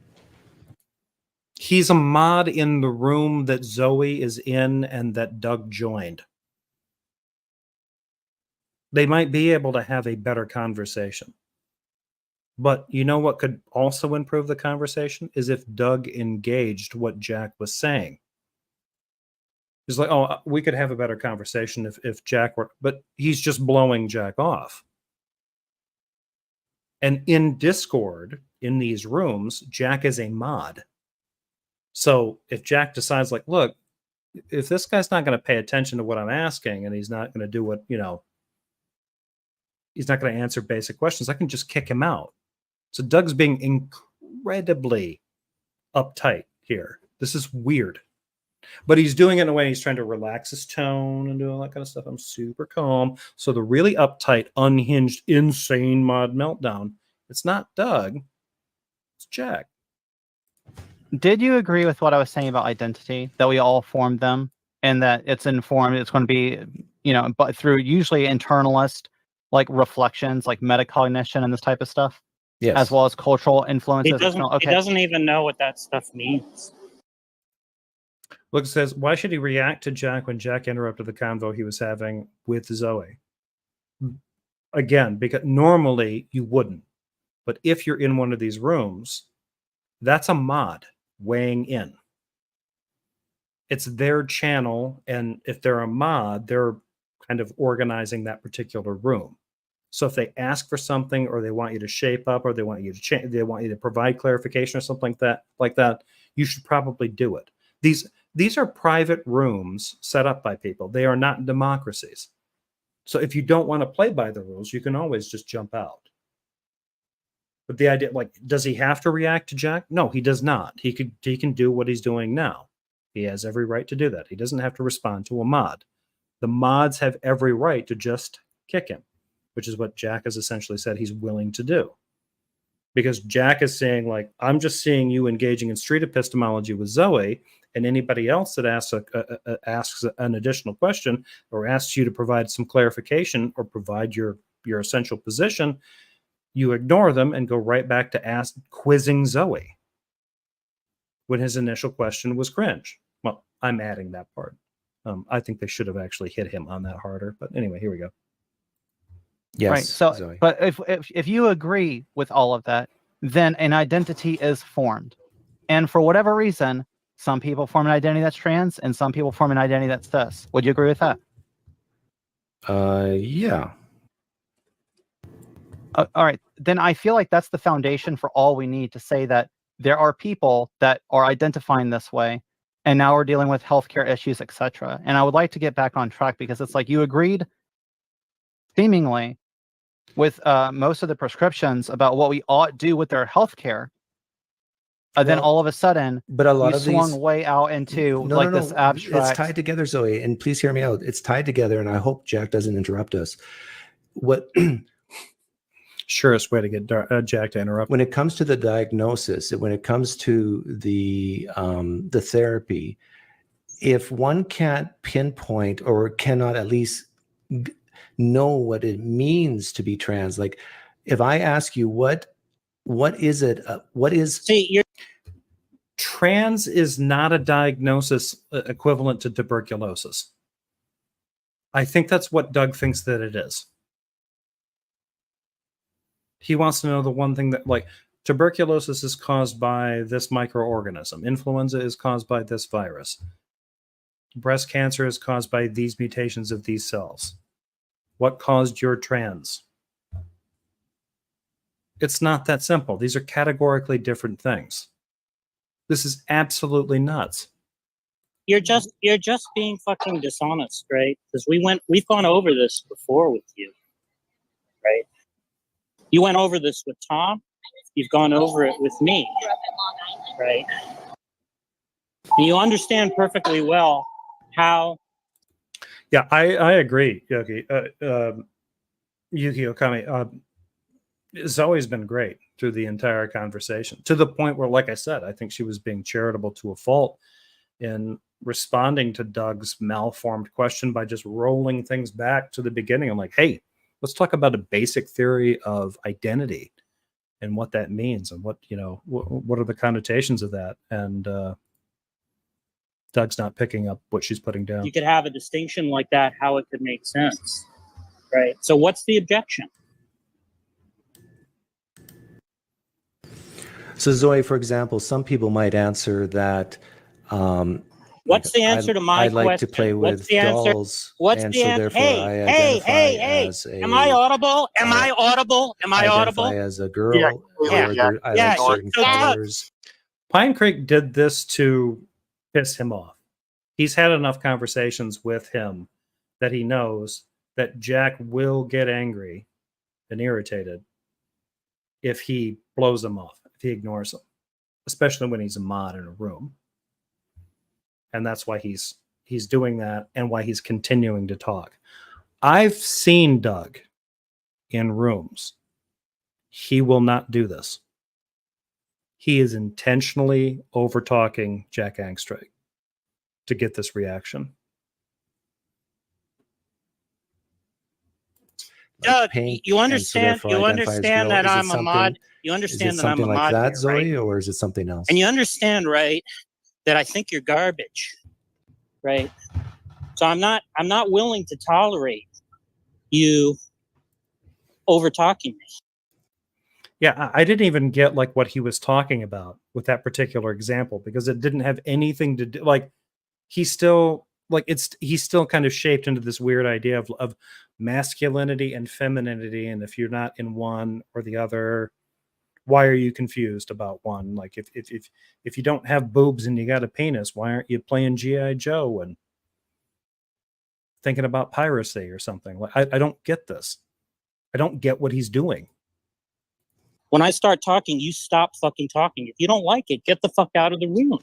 He's a mod in the room that Zoe is in and that Doug joined. They might be able to have a better conversation. But you know what could also improve the conversation is if Doug engaged what Jack was saying. He's like, oh, we could have a better conversation if Jack were, but he's just blowing Jack off. And in Discord, in these rooms, Jack is a mod. So if Jack decides, like, look, if this guy's not going to pay attention to what I'm asking and he's not going to do what, he's not going to answer basic questions, I can just kick him out. So Doug's being incredibly uptight here. This is weird. But he's doing it in a way he's trying to relax his tone and do all that kind of stuff. I'm super calm. So the really uptight, unhinged, insane mod meltdown, it's not Doug, it's Jack. Did you agree with what I was saying about identity, that we all formed them and that it's informed, it's going to be, but through usually internalist, like reflections, like metacognition and this type of stuff? Yes. As well as cultural influences. He doesn't even know what that stuff means. Look, it says, why should he react to Jack when Jack interrupted the convo he was having with Zoe? Again, because normally you wouldn't. But if you're in one of these rooms, that's a mod weighing in. It's their channel, and if they're a mod, they're kind of organizing that particular room. So if they ask for something, or they want you to shape up, or they want you to change, they want you to provide clarification or something like that, you should probably do it. These are private rooms set up by people. They are not democracies. So if you don't want to play by the rules, you can always just jump out. But the idea, like, does he have to react to Jack? No, he does not. He can do what he's doing now. He has every right to do that. He doesn't have to respond to a mod. The mods have every right to just kick him, which is what Jack has essentially said he's willing to do. Because Jack is saying, like, I'm just seeing you engaging in street epistemology with Zoe, and anybody else that asks an additional question or asks you to provide some clarification or provide your essential position, you ignore them and go right back to quizzing Zoe when his initial question was cringe. Well, I'm adding that part. I think they should have actually hit him on that harder. But anyway, here we go. Yes. Right. So, Zoe. but if you agree with all of that, then an identity is formed. And for whatever reason, some people form an identity that's trans and some people form an identity that's cis. Would you agree with that? Yeah. All right. Then I feel like that's the foundation for all we need to say that there are people that are identifying this way, and now we're dealing with healthcare issues, etc. And I would like to get back on track because it's like you agreed seemingly with most of the prescriptions about what we ought do with their healthcare. Then all of a sudden, but a lot you of swung these way out into this no. abstract. It's tied together, Zoe, and please hear me out. It's tied together, and I hope Jack doesn't interrupt us. What surest way to get Jack to interrupt. When it comes to the diagnosis, when it comes to the therapy, if one can't pinpoint or cannot at least know what it means to be trans, like if I ask you what is it, what is trans is not a diagnosis equivalent to tuberculosis. I think that's what Doug thinks that it is. He wants to know the one thing that, like, tuberculosis is caused by this microorganism. Influenza is caused by this virus. Breast cancer is caused by these mutations of these cells. What caused your trans? It's not that simple. These are categorically different things. This is absolutely nuts. You're just being fucking dishonest, right? Because we've gone over this before with you, right? You went over this with Tom. You've gone over it with me, right? And you understand perfectly well how. Yeah, I agree, Yuki. Yuki Okami. Zoe's been great. through the entire conversation, to the point where, like I said, I think she was being charitable to a fault in responding to Doug's malformed question by just rolling things back to the beginning. I'm like, hey, let's talk about a basic theory of identity and what that means, and what, you know, what are the connotations of that. And Doug's not picking up what she's putting down. You could have a distinction like that, how it could make sense, right? So what's the objection? So Zoe, for example, some people might answer that. What's the answer to my I like question? to play with What's the answer? dolls, What's and the so answer? therefore I Hey, identify as a. am I audible? Am I audible? Am I audible? Identify as a girl, Yeah, or yeah, I yeah, like certain so Doug- colors. PineCreek did this to piss him off. He's had enough conversations with him that he knows that Jack will get angry and irritated if he blows him off, if he ignores him, especially when he's a mod in a room. And that's why he's doing that, and why he's continuing to talk. I've seen Doug in rooms. He will not do this. He is intentionally over talking Jack Angstreich to get this reaction. Doug, Pink, you and so understand? therefore You identify as understand girl. that Is it I'm a something- mod. You Is it understand that I'm a something like mod that, here, Zoe, right? or is it something else? And you understand, right, that I think you're garbage, right? So I'm not willing to tolerate you over talking me. Yeah, I didn't even get like what he was talking about with that particular example, because it didn't have anything to do, like, he's still kind of shaped into this weird idea of masculinity and femininity, and if you're not in one or the other, why are you confused about one? Like, if you don't have boobs and you got a penis, why aren't you playing G.I. Joe and thinking about piracy or something? Like, I don't get this. I don't get what he's doing. When I start talking, you stop fucking talking. If you don't like it, get the fuck out of the room.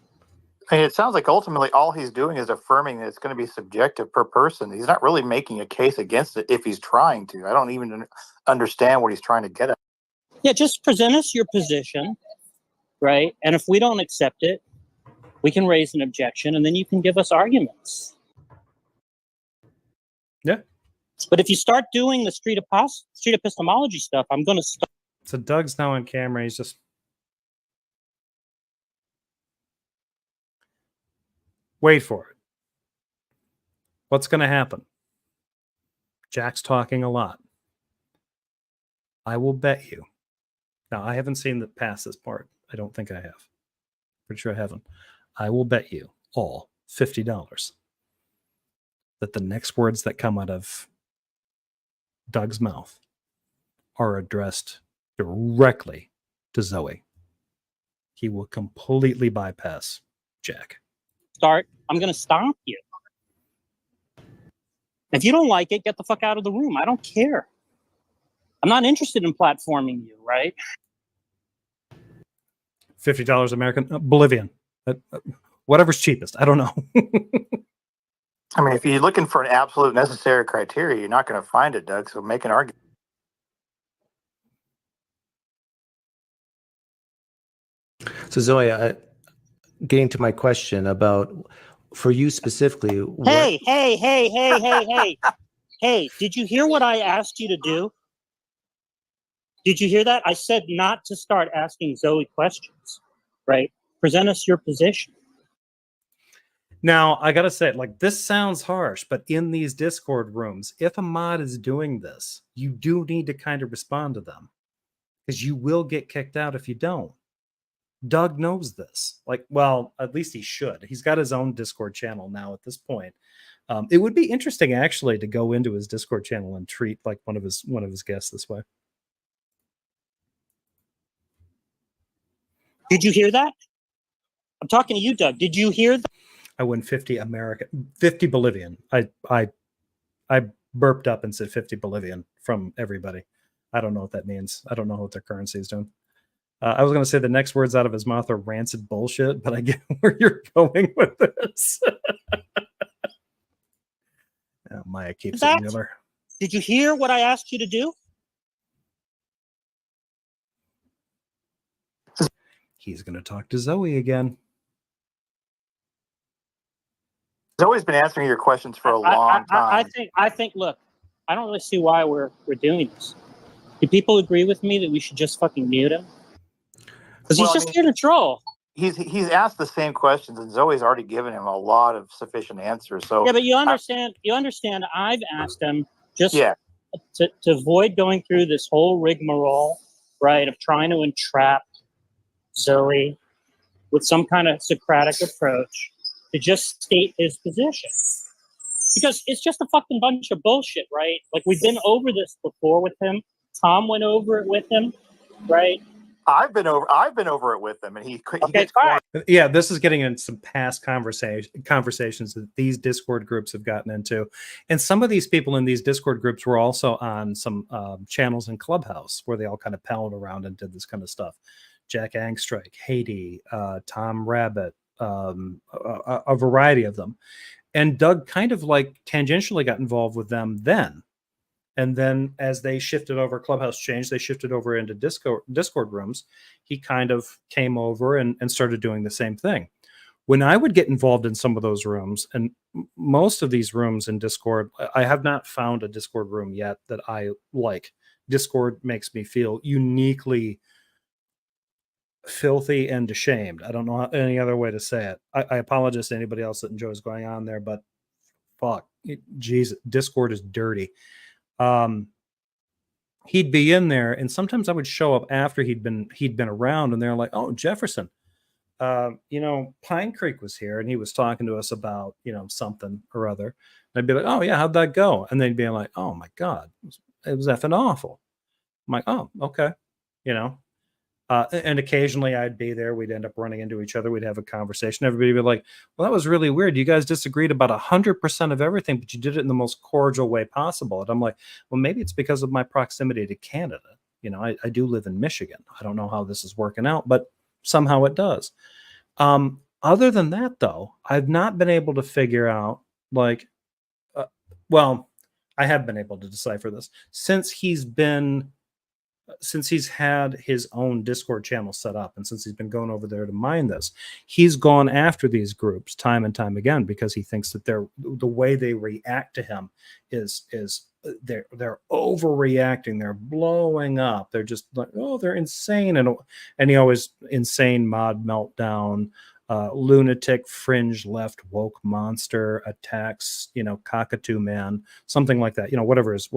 I mean, it sounds like ultimately all he's doing is affirming that it's going to be subjective per person. He's not really making a case against it if he's trying to. I don't even understand what he's trying to get at. Yeah, just present us your position, right? And if we don't accept it, we can raise an objection, and then you can give us arguments. Yeah. But if you start doing the street epistemology stuff, I'm going to stop. So Doug's now on camera. He's just wait for it. What's going to happen? Jack's talking a lot. I will bet you. Now, I haven't seen the past this part. I don't think I have. Pretty sure I haven't. I will bet you all $50 that the next words that come out of Doug's mouth are addressed directly to Zoe. He will completely bypass Jack. I'm going to stop you. If you don't like it, get the fuck out of the room. I don't care. I'm not interested in platforming you, right? $50 American, Bolivian, whatever's cheapest. I don't know. I mean, if you're looking for an absolute necessary criteria, you're not going to find it, Doug. So make an argument. So Zoe, getting to my question about, for you specifically. Hey, did you hear what I asked you to do? Did you hear that? I said not to start asking Zoe questions, right? Present us your position. Now, I got to say, like, this sounds harsh, but in these Discord rooms, if a mod is doing this, you do need to kind of respond to them, because you will get kicked out if you don't. Doug knows this. Like, well, at least he should. He's got his own Discord channel now at this point. It would be interesting, actually, to go into his Discord channel and treat like one of his guests this way. Did you hear that? I'm talking to you, Doug. Did you hear that? I win 50 American, 50 Bolivian. I burped up and said 50 Bolivian from everybody. I don't know what that means. I don't know what their currency is doing. I was going to say the next words out of his mouth are rancid bullshit, but I get where you're going with this. Maya keeps it Miller. Did you hear what I asked you to do? He's going to talk to Zoe again. He's always been answering your questions for a long time. I think. Look, I don't really see why we're doing this. Do people agree with me that we should just fucking mute him? Because he's just here to troll. He's asked the same questions, and Zoe's already given him a lot of sufficient answers. So yeah, but you understand. I've asked him just to avoid going through this whole rigmarole, right, of trying to entrap Zoe with some kind of Socratic approach to just state his position. Because it's just a fucking bunch of bullshit, right? Like, we've been over this before with him. Tom went over it with him, right? I've been over it with him, and he gets fine. Yeah, this is getting into some past conversations that these Discord groups have gotten into. And some of these people in these Discord groups were also on some channels in Clubhouse where they all kind of palled around and did this kind of stuff. Jack Angstrike, Haiti, Tom Rabbit, a variety of them. And Doug kind of like tangentially got involved with them then. And then as they shifted over, Clubhouse changed, they shifted over into Discord rooms. He kind of came over and started doing the same thing. When I would get involved in some of those rooms, and most of these rooms in Discord, I have not found a Discord room yet that I like. Discord makes me feel uniquely filthy and ashamed. I don't know any other way to say it. I apologize to anybody else that enjoys going on there, but fuck, Jesus, Discord is dirty. He'd be in there, and sometimes I would show up after he'd been around, and they're like, "Oh, Jefferson, PineCreek was here, and he was talking to us about something or other." And I'd be like, "Oh yeah, how'd that go?" And they'd be like, "Oh my god, it was effing awful." I'm like, "Oh, okay," and occasionally I'd be there. We'd end up running into each other. We'd have a conversation. Everybody would be like, "Well, that was really weird. You guys disagreed about 100% of everything, but you did it in the most cordial way possible." And I'm like, "Well, maybe it's because of my proximity to Canada. I do live in Michigan. I don't know how this is working out, but somehow it does." Other than that, though, I've not been able to figure out, I have been able to decipher this since he's had his own Discord channel set up, and since he's been going over there to mine this, he's gone after these groups time and time again because he thinks that the way they react to him is they're overreacting, they're blowing up, they're just like, oh, they're insane, and he always insane mod meltdown, lunatic fringe left woke monster attacks, cockatoo man, something like that, whatever his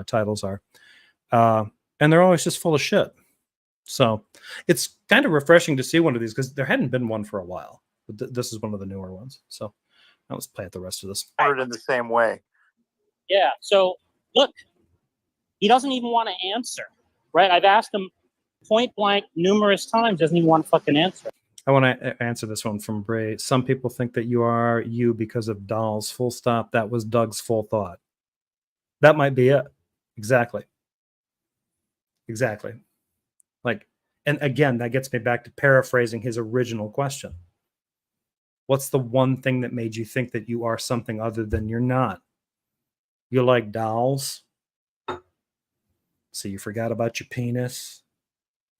titles are. And they're always just full of shit. So it's kind of refreshing to see one of these because there hadn't been one for a while. But this is one of the newer ones. So now let's play out the rest of this. Put it in the same way. Yeah. So look, he doesn't even want to answer, right? I've asked him point blank numerous times. Doesn't even want to fucking answer. I want to answer this one from Bray. Some people think that you are you because of dolls. Full stop. That was Doug's full thought. That might be it. Exactly. And again, that gets me back to paraphrasing his original question. What's the one thing that made you think that you are something other than you're not? You like dolls? So you forgot about your penis?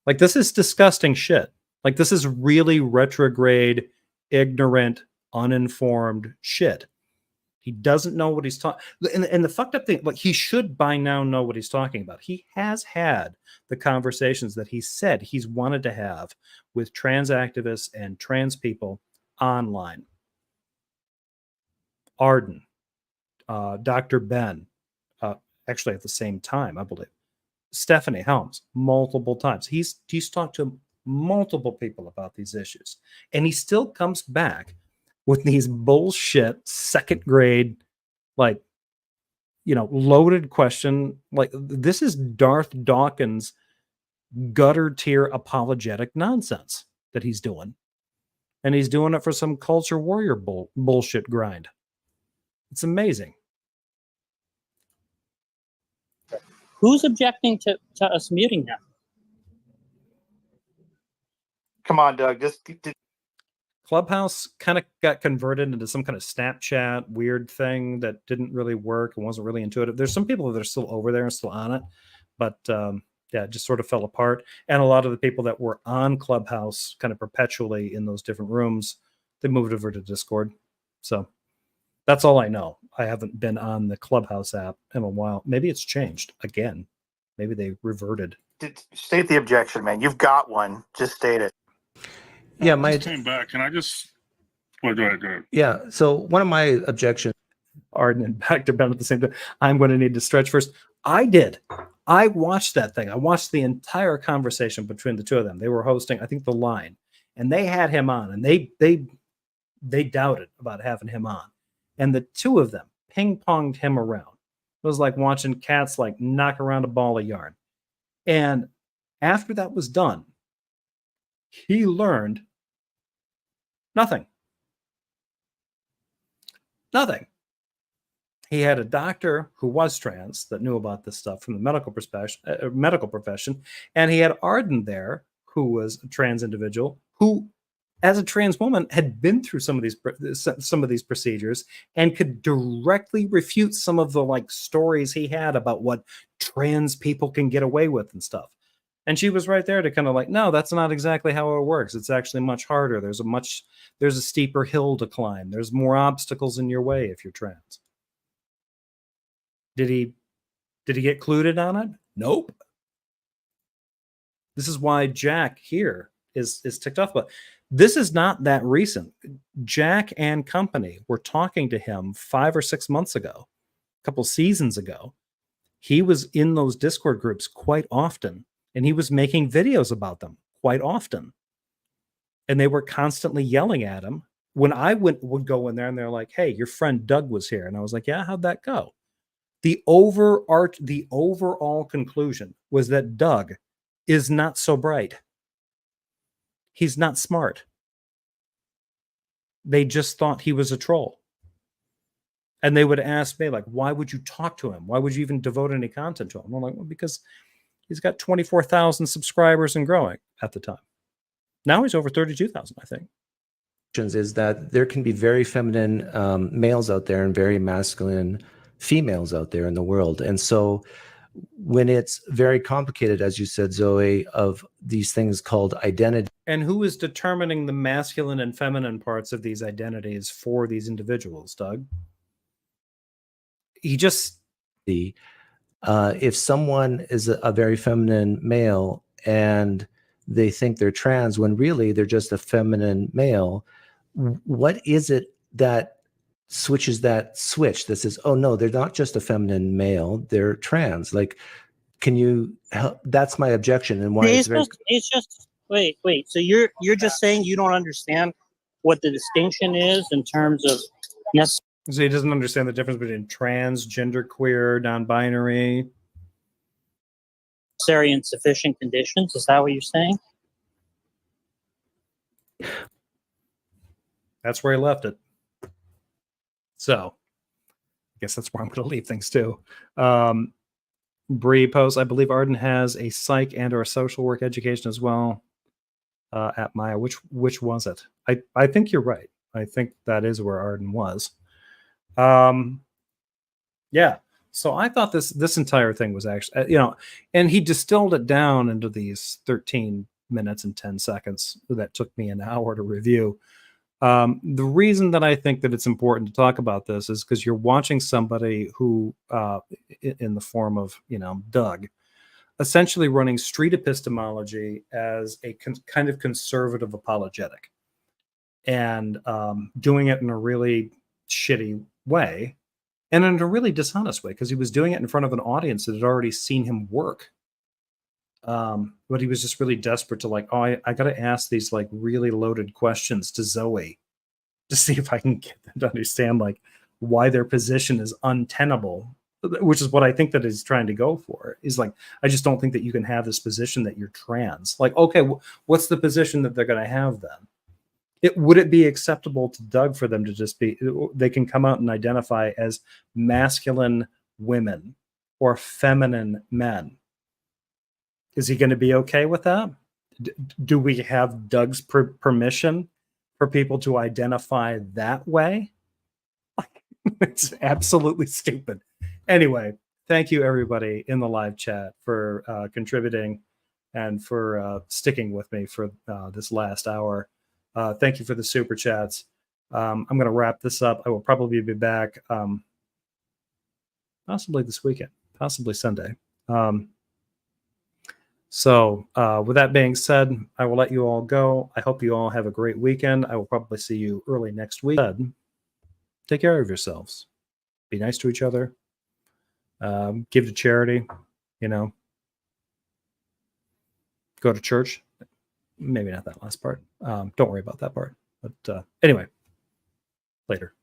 This is disgusting shit. This is really retrograde, ignorant, uninformed shit. He doesn't know what he's talking. And the fucked up thing, he should by now know what he's talking about. He has had the conversations that he said he's wanted to have with trans activists and trans people online. Arden, Dr. Ben, actually at the same time, I believe. Stephanie Helms, multiple times. He's talked to multiple people about these issues. And he still comes back with these bullshit second grade, loaded question. This is Darth Dawkins gutter tier apologetic nonsense that he's doing. And he's doing it for some culture warrior bullshit grind. It's amazing. Who's objecting to us muting him? Come on, Doug. Clubhouse kind of got converted into some kind of Snapchat weird thing that didn't really work and wasn't really intuitive. There's some people that are still over there and still on it, but Yeah, it just sort of fell apart. And a lot of the people that were on Clubhouse kind of perpetually in those different rooms, they moved over to Discord. So that's all I know. I haven't been on the Clubhouse app in a while. Maybe it's changed again. Maybe they reverted. State the objection, man. You've got one. Just state it. Yeah, I just came back. Can I just? Well, go ahead. Yeah. So one of my objections. Arden and back to Ben at the same time. I'm going to need to stretch first. I did. I watched that thing. I watched the entire conversation between the two of them. They were hosting, I think, The Line, and they had him on, and they doubted about having him on, and the two of them ping-ponged him around. It was like watching cats like knock around a ball of yarn. And after that was done, he learned nothing. Nothing. He had a doctor who was trans that knew about this stuff from the medical profession, and he had Arden there, who was a trans individual who, as a trans woman, had been through some of these procedures and could directly refute some of the like stories he had about what trans people can get away with and stuff. And she was right there to kind of like, no, that's not exactly how it works. It's actually much harder. There's a steeper hill to climb. There's more obstacles in your way if you're trans. Did he get clued on it? Nope. This is why Jack here is ticked off. But this is not that recent. Jack and company were talking to him 5 or 6 months ago, a couple seasons ago. He was in those Discord groups quite often, and he was making videos about them quite often. And they were constantly yelling at him. When I would go in there and they're like, hey, your friend Doug was here. And I was like, yeah, how'd that go? The overall conclusion was that Doug is not so bright. He's not smart. They just thought he was a troll. And they would ask me, like, why would you talk to him? Why would you even devote any content to him? I'm like, well, because he's got 24,000 subscribers and growing at the time. Now he's over 32,000, I think. Is that there can be very feminine males out there and very masculine females out there in the world. And so when it's very complicated, as you said, Zoe, of these things called identity. And who is determining the masculine and feminine parts of these identities for these individuals, Doug? He just... if someone is a very feminine male and they think they're trans when really they're just a feminine male, what is it that switches that switch that says, oh no, they're not just a feminine male, they're trans? Like, can you help? That's my objection. And why it's just wait. So you're just saying you don't understand what the distinction is in terms of So he doesn't understand the difference between trans, genderqueer, non-binary, necessary and sufficient conditions. Is that what you're saying? That's where he left it. So I guess that's where I'm going to leave things too. Bree posts, I believe Arden has a psych and or a social work education as well at Maya. Which was it? I think you're right. I think that is where Arden was. Yeah. So I thought this entire thing was actually, and he distilled it down into these 13 minutes and 10 seconds that took me an hour to review. The reason that I think that it's important to talk about this is because you're watching somebody who, in the form of, Doug, essentially running street epistemology as a kind of conservative apologetic and doing it in a really shitty way and in a really dishonest way because he was doing it in front of an audience that had already seen him work. But he was just really desperate to like, I got to ask these like really loaded questions to Zoe to see if I can get them to understand like why their position is untenable, which is what I think that he's trying to go for. Is like, I just don't think that you can have this position that you're trans. Like, okay, what's the position that they're going to have then? Would it be acceptable to Doug for them to just be, they can come out and identify as masculine women or feminine men? Is he going to be okay with that? Do we have Doug's permission for people to identify that way? It's absolutely stupid. Anyway, thank you everybody in the live chat for contributing and for sticking with me for this last hour. Thank you for the super chats. I'm going to wrap this up. I will probably be back possibly this weekend, possibly Sunday. So with that being said, I will let you all go. I hope you all have a great weekend. I will probably see you early next week. Take care of yourselves. Be nice to each other. Give to charity, you know. Go to church. Maybe not that last part. Don't worry about that part. But anyway, later.